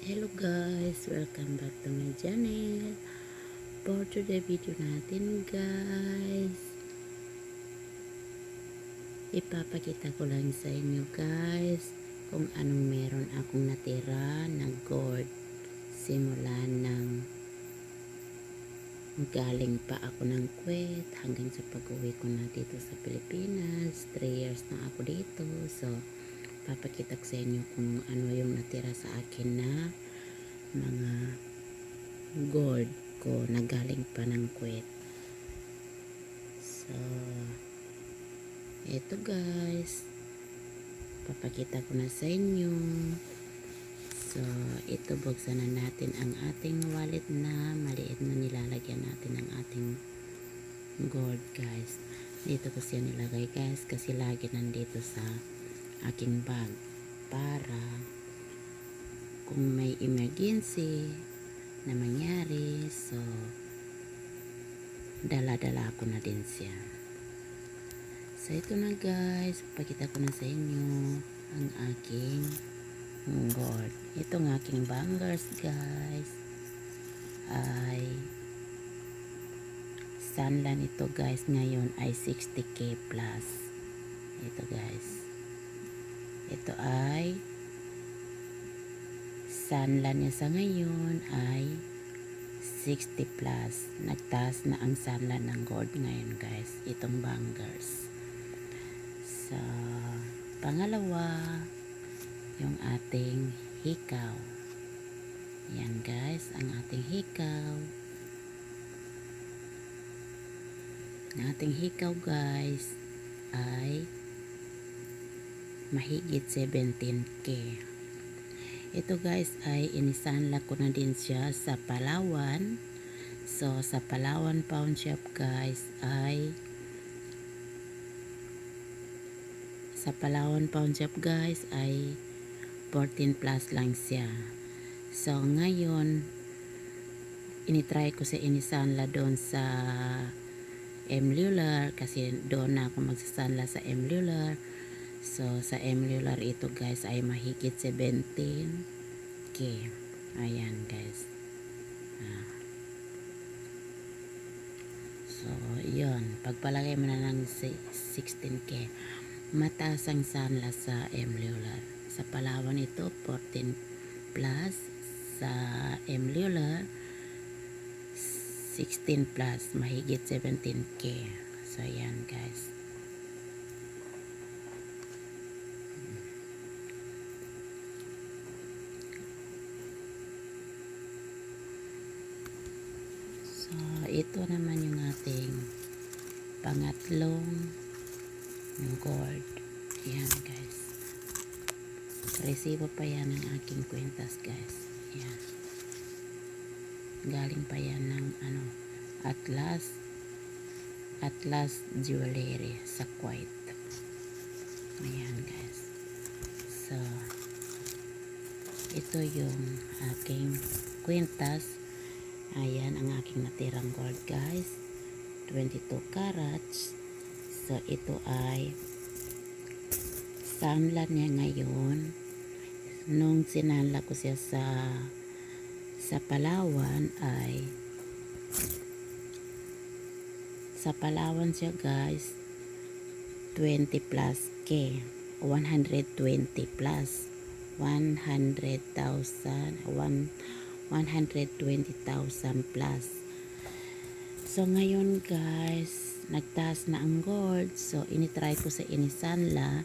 Hello guys, welcome back to my channel. For today video natin guys, ipapakita ko lang sa inyo guys kung anong meron akong natira na gold simula ng galing pa ako ng Kuwait hanggang sa pag-uwi ko na dito sa Pilipinas. 3 years na ako dito, so papakita ko sa inyo kung ano yung natira sa akin na mga gold ko na galing pa ng Kuwait. So eto guys, papakita ko na sa inyo. So ito, buksan na natin ang ating wallet na maliit na nilalagyan natin ng ating gold guys. Dito ko siya nilagay guys kasi lagi nandito sa aking bag para kung may emergency na mangyari, so dala-dala ko na din siya. So ito na guys, pakita ko na sa inyo ang aking gold. Itong aking bangers guys ay Sanlan ito guys, ngayon ay 60k plus. Ito guys, ito ay Sanlan niya sa ngayon ay 60 plus. Nagtaas na ang Sanlan ng gold ngayon guys, itong bangers. So pangalawa, yung ating hikaw. Yan guys, ang ating hikaw. Ang ating hikaw guys ay mahigit 17k. Ito guys ay inisanla ko na din siya sa Palawan. So sa Palawan Pawn Shop guys ay 14 plus lang siya. So ngayon initry ko sa inisanla doon sa M-Lular kasi doon na ako magsasanla sa M-Lular. So sa M-Lular ito guys ay mahigit 17k. Ayan guys. So yun, pagpalagay mo na ng 16k, mataas ang sanla sa M-Lular. Sa Palawan ito 14 plus, sa M-Lular 16 plus, mahigit 17k. So yan guys. So ito naman yung ating pangatlong gold. Yan guys, resibo pa yan ng aking kwentas guys. Yan, galing pa yan ng Atlas Jewelry sa Kuwait. Ayan guys. So ito yung aking kwentas. Ayan ang aking natirang gold guys, 22 carats. So ito ay Sanlan niya ngayon. Nung sinanla ko siya sa Palawan ay sa Palawan siya guys 20 plus k, 120 plus 120,000 plus. So ngayon guys, nagtaas na ang gold. So initry ko sa inisanla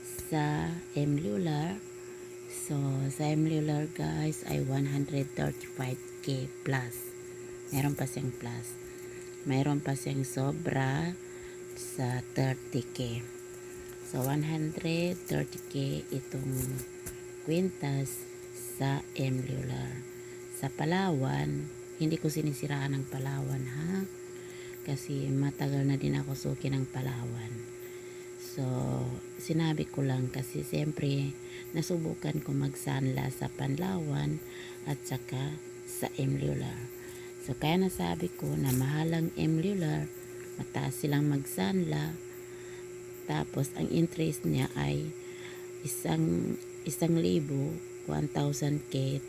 sa M-Lular. So sa M-Lular guys ay 135k plus. Meron pa siyang plus. Mayroon pa siyang sobra sa 30k. So 130k itong kwintas sa M-Lular. Sa Palawan, hindi ko sinisiraan ng Palawan ha, kasi matagal na din ako suki ng Palawan. So sinabi ko lang kasi siyempre nasubukan ko magsanla sa Panlawan at saka sa M-Lular. So kaya nasabi ko na mahalang M-Lular, mataas silang magsanla, tapos ang interest niya ay 1,000 1,000K,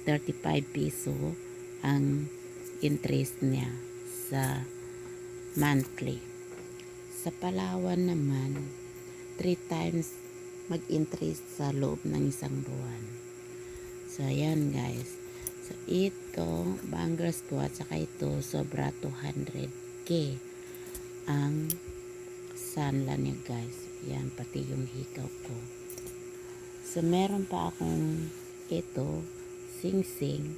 35 piso ang interest niya sa monthly. Sa Palawan naman, 3 times mag-interest sa loob ng isang buwan. So, ayan guys. So, ito, bangles ko at saka ito, sobra 200K ang sanla niya guys. Yan, pati yung hikaw ko. So, meron pa akong ito, sing-sing.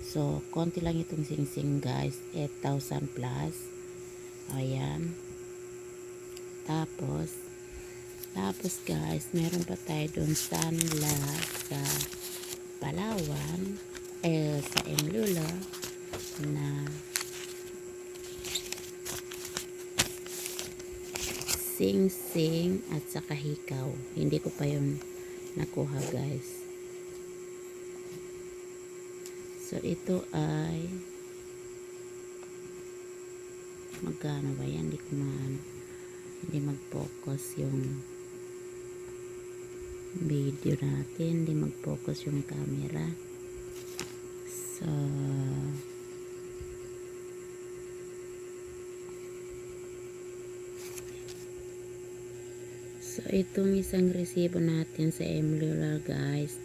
So, konti lang itong sing-sing guys, 8,000 plus. Ayan. Tapos guys, meron pa tayo dun sanla sa Palawan, sa Emlula na sing-sing at saka hikaw. Hindi ko pa yun nakuha guys. So ito ay magkano ba yan? Hindi mag-focus yung video natin, hindi mag-focus yung camera. So itong isang resibo natin sa Emlula guys,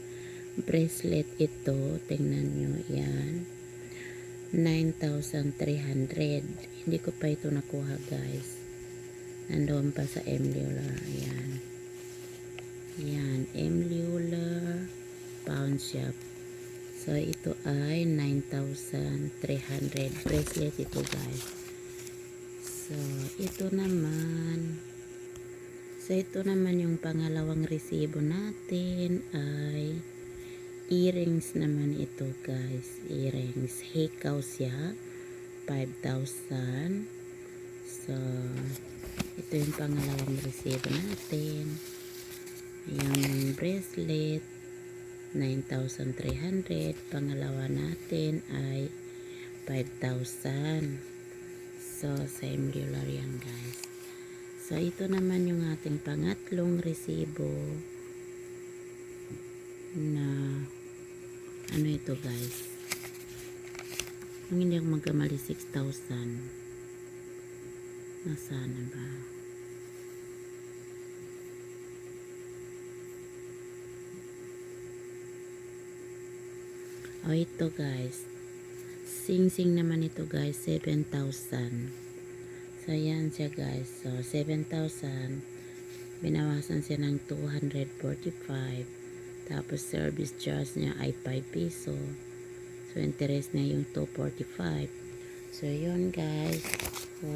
bracelet ito, tingnan nyo yan, 9,300. Hindi ko pa ito nakuha guys, nandoon pa sa Emlula. Yan, Emlula pawn shop. So ito ay 9,300 bracelet ito guys. So ito naman yung pangalawang resibo natin ay earrings naman ito guys. Earrings, hikaw siya, 5,000. So ito yung pangalawang resibo natin. Yung bracelet 9,300, pangalawa natin ay 5,000. So same dealer yan guys. So ito naman yung ating pangatlong resibo na ano ito guys, kung hindi ako magkamali 6,000. Nasana ba? O ito guys, sing-sing naman ito guys, 7,000. So yan siya guys. So 7,000, binawasan siya ng 245. Tapos service charge niya ay 5 piso. So interest niya yung 245. So yun guys, 1,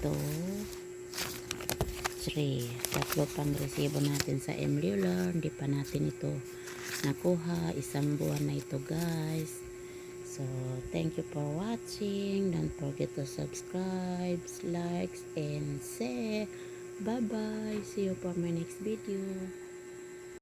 2, 3. Tatlo pang resibo natin sa Emlula. Hindi pa natin ito nakuha. Isang buwan na ito guys. So thank you for watching. Don't forget to subscribe, likes, and share. Bye bye. See you for my next video.